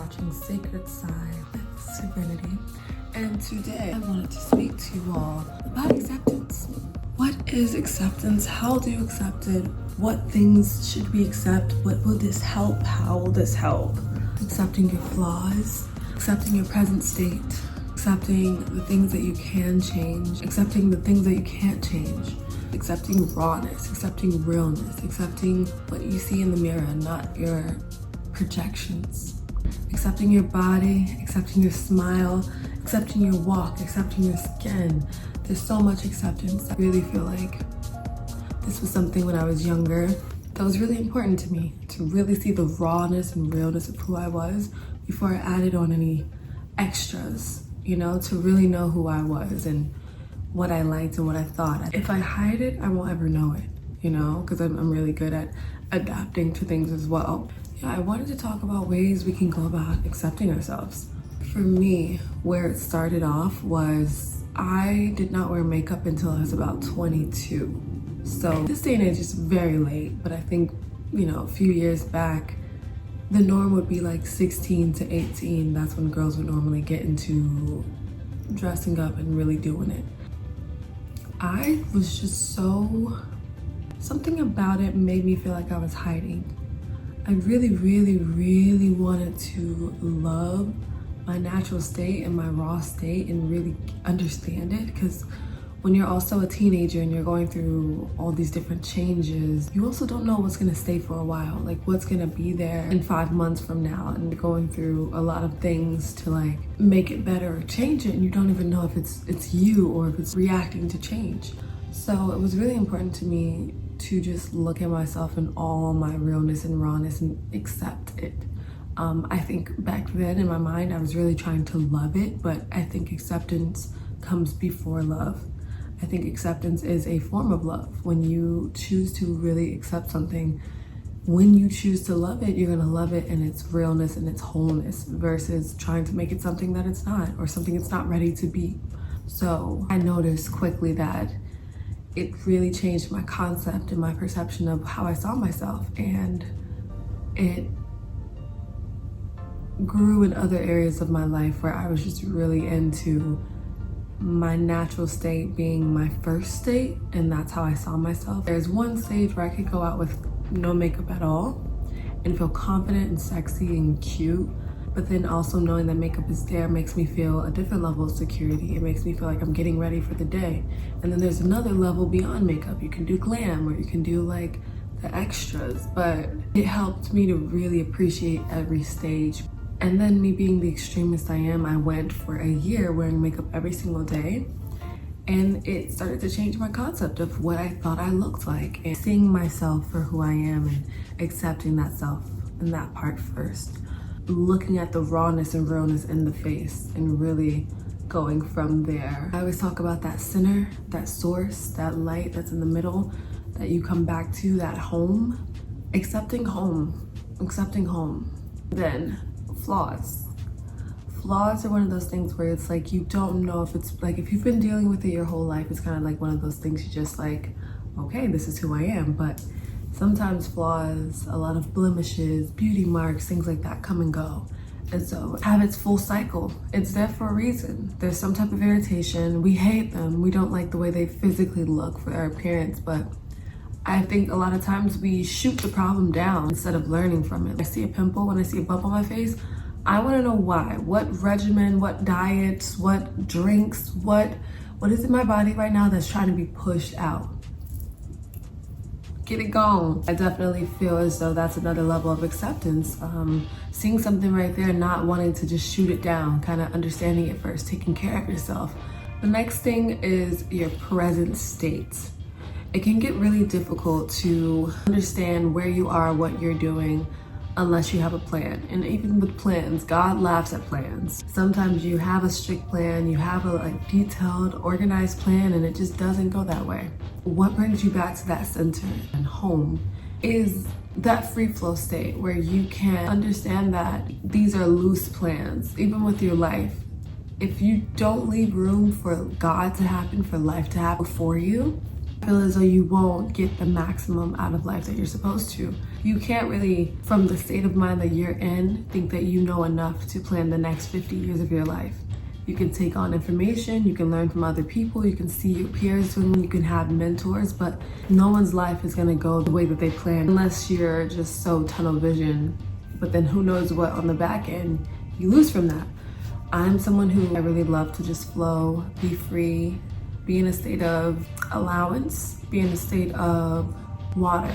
watching Sacred Side with Serenity, and today I wanted to speak to you all about acceptance. What is acceptance? How do you accept it? What things should we accept? What will this help? How will this help? Accepting your flaws, accepting your present state, accepting the things that you can change, accepting the things that you can't change, accepting rawness, accepting realness, accepting what you see in the mirror, not your projections, accepting your body, accepting your smile, accepting your walk, accepting your skin. There's so much acceptance. I really feel like this was something when I was younger that was really important to me, to really see the rawness and realness of who I was before I added on any extras, you know, to really know who I was and what I liked and what I thought. If I hide it, I won't ever know it, you know, because I'm really good at adapting to things as well. Yeah, I wanted to talk about ways we can go about accepting ourselves. For me, where it started off was I did not wear makeup until I was about 22. So this day and age is very late, but I think, you know, a few years back, the norm would be like 16 to 18. That's when girls would normally get into dressing up and really doing it. I was just something about it made me feel like I was hiding. I really wanted to love my natural state and my raw state and really understand it, because when you're also a teenager and you're going through all these different changes, you also don't know what's gonna stay for a while, like what's gonna be there in 5 months from now, and you're going through a lot of things to like make it better or change it, and you don't even know if it's you or if it's reacting to change. So it was really important to me to just look at myself in all my realness and rawness and accept it. I think back then in my mind, I was really trying to love it, but I think acceptance comes before love. I think acceptance is a form of love. When you choose to really accept something, when you choose to love it, you're gonna love it in its realness and its wholeness versus trying to make it something that it's not or something it's not ready to be. So I noticed quickly that it really changed my concept and my perception of how I saw myself, and it grew in other areas of my life where I was just really into my natural state being my first state, and that's how I saw myself. There's one stage where I could go out with no makeup at all and feel confident and sexy and cute, but then also knowing that makeup is there makes me feel a different level of security. It makes me feel like I'm getting ready for the day. And then there's another level beyond makeup. You can do glam, or you can do like the extras, but it helped me to really appreciate every stage. And then me being the extremist I am, I went for a year wearing makeup every single day, and it started to change my concept of what I thought I looked like, and seeing myself for who I am and accepting that self and that part first. Looking at the rawness and realness in the face and really going from there. I always talk about that center, that source, that light that's in the middle that you come back to, that home. Accepting home. Then flaws. Flaws are one of those things where it's like you don't know if it's like, if you've been dealing with it your whole life, it's kind of like one of those things you just like, okay, this is who I am. But sometimes flaws, a lot of blemishes, beauty marks, things like that come and go. And so have its full cycle. It's there for a reason. There's some type of irritation. We hate them. We don't like the way they physically look for their appearance, but I think a lot of times we shoot the problem down instead of learning from it. I see a pimple, when I see a bump on my face, I want to know why. What regimen, what diets, what drinks, what is in my body right now that's trying to be pushed out? Get it gone. I definitely feel as though that's another level of acceptance. Seeing something right there, not wanting to just shoot it down, kind of understanding it first, taking care of yourself. The next thing is your present state. It can get really difficult to understand where you are, what you're doing, unless you have a plan. And even with plans, God laughs at plans. Sometimes you have a strict plan, you have a like detailed, organized plan, and it just doesn't go that way. What brings you back to that center and home is that free flow state where you can understand that these are loose plans, even with your life. If you don't leave room for God to happen, for life to happen for you, I feel as though you won't get the maximum out of life that you're supposed to. You can't really, from the state of mind that you're in, think that you know enough to plan the next 50 years of your life. You can take on information, you can learn from other people, you can see your peers doing, you can have mentors, but no one's life is gonna go the way that they plan unless you're just so tunnel vision. But then who knows what on the back end you lose from that. I'm someone who I really love to just flow, be free, be in a state of allowance, be in a state of water.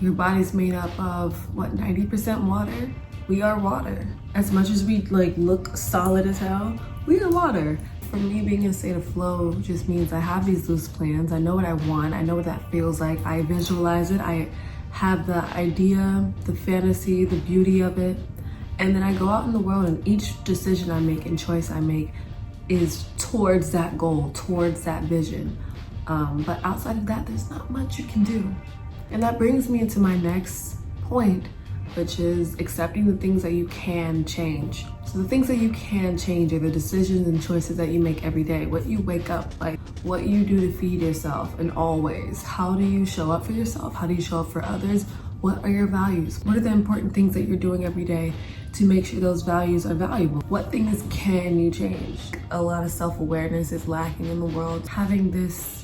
Your body's made up of what, 90% water? We are water. As much as we like look solid as hell, we are water. For me, being in a state of flow just means I have these loose plans. I know what I want. I know what that feels like. I visualize it. I have the idea, the fantasy, the beauty of it. And then I go out in the world, and each decision I make and choice I make is towards that goal, towards that vision. But outside of that, there's not much you can do. And that brings me into my next point, which is accepting the things that you can change. So the things that you can change are the decisions and choices that you make every day. What you wake up, like what you do to feed yourself in all ways. How do you show up for yourself? How do you show up for others? What are your values? What are the important things that you're doing every day to make sure those values are valuable? What things can you change? A lot of self-awareness is lacking in the world. Having this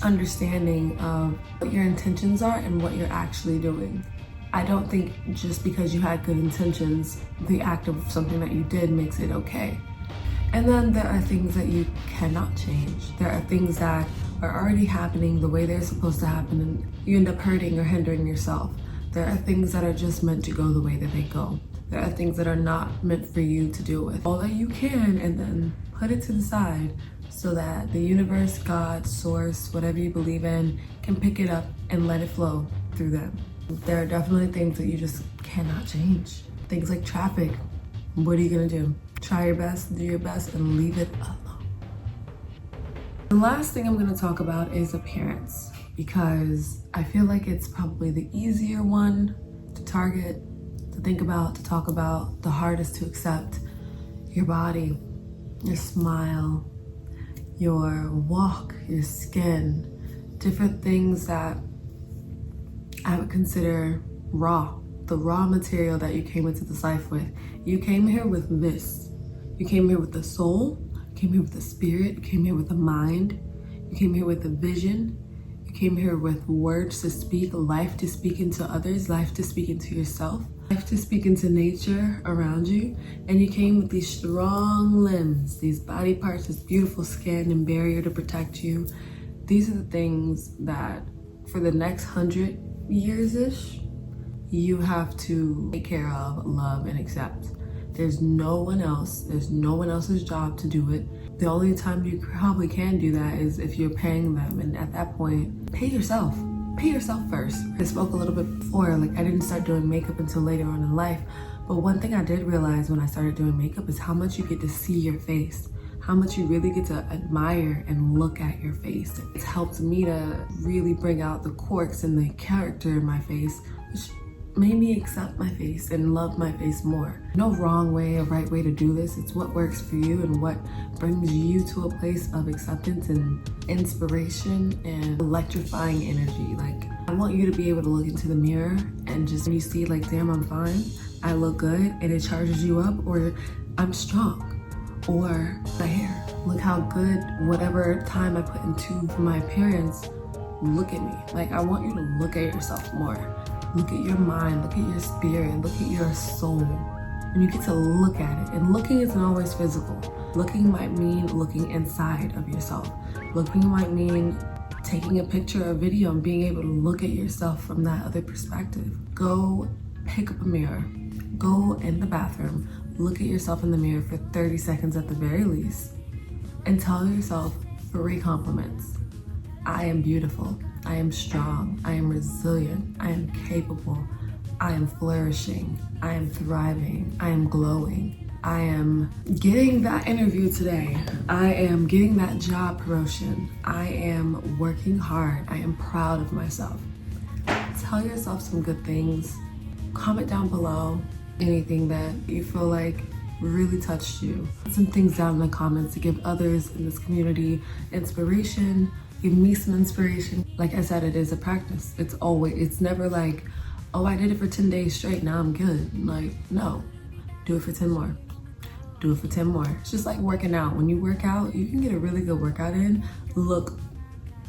understanding of what your intentions are and what you're actually doing. I don't think just because you had good intentions, the act of something that you did makes it okay. And then there are things that you cannot change. There are things that are already happening the way they're supposed to happen, and you end up hurting or hindering yourself. There are things that are just meant to go the way that they go. There are things that are not meant for you to deal with. All that you can, and then put it to the side so that the universe, God, source, whatever you believe in, can pick it up and let it flow through them. There are definitely things that you just cannot change. Things like traffic. What are you gonna do? Try your best, do your best, and leave it alone. The last thing I'm gonna talk about is appearance, because I feel like it's probably the easier one to target, to think about, to talk about, the hardest to accept. Your body, your smile, your walk, your skin, different things that I would consider raw, the raw material that you came into this life with. You came here with this. You came here with the soul, you came here with the spirit, you came here with the mind, you came here with the vision, you came here with words to speak, life to speak into others, life to speak into yourself, life to speak into nature around you. And you came with these strong limbs, these body parts, this beautiful skin and barrier to protect you. These are the things that for the next 100 years-ish, you have to take care of, love, and accept. There's no one else. There's no one else's job to do it. The only time you probably can do that is if you're paying them. And at that point, pay yourself. Pay yourself first. I spoke a little bit before, like I didn't start doing makeup until later on in life. But one thing I did realize when I started doing makeup is how much you get to see your face. How much you really get to admire and look at your face. It's helped me to really bring out the quirks and the character in my face, which made me accept my face and love my face more. No wrong way or right way to do this. It's what works for you and what brings you to a place of acceptance and inspiration and electrifying energy. Like, I want you to be able to look into the mirror and just, when you see like, damn, I'm fine, I look good, and it charges you up, or I'm strong. Or my hair. Look how good whatever time I put into my appearance, look at me. Like, I want you to look at yourself more. Look at your mind, look at your spirit, look at your soul. And you get to look at it. And looking isn't always physical. Looking might mean looking inside of yourself. Looking might mean taking a picture or video and being able to look at yourself from that other perspective. Go pick up a mirror. Go in the bathroom. Look at yourself in the mirror for 30 seconds at the very least, and tell yourself 3 compliments. I am beautiful. I am strong. I am resilient. I am capable. I am flourishing. I am thriving. I am glowing. I am getting that interview today. I am getting that job promotion. I am working hard. I am proud of myself. Tell yourself some good things. Comment down below anything that you feel like really touched you. Put some things down in the comments to give others in this community inspiration, give me some inspiration. Like I said, it is a practice. It's never like, oh, I did it for 10 days straight, now I'm good. Like, no, do it for 10 more. Do it for 10 more. It's just like working out. When you work out, you can get a really good workout in, look,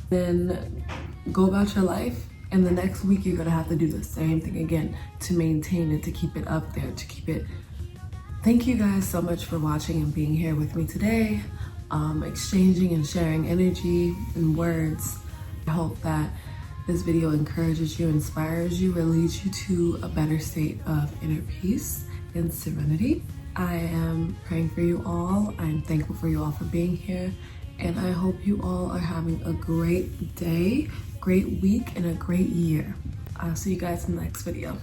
then go about your life, and the next week you're gonna have to do the same thing again to maintain it, to keep it up there, to keep it. Thank you guys so much for watching and being here with me today, exchanging and sharing energy and words. I hope that this video encourages you, inspires you, or leads you to a better state of inner peace and serenity. I am praying for you all. I'm thankful for you all for being here. And I hope you all are having a great day, great week, and a great year. I'll see you guys in the next video.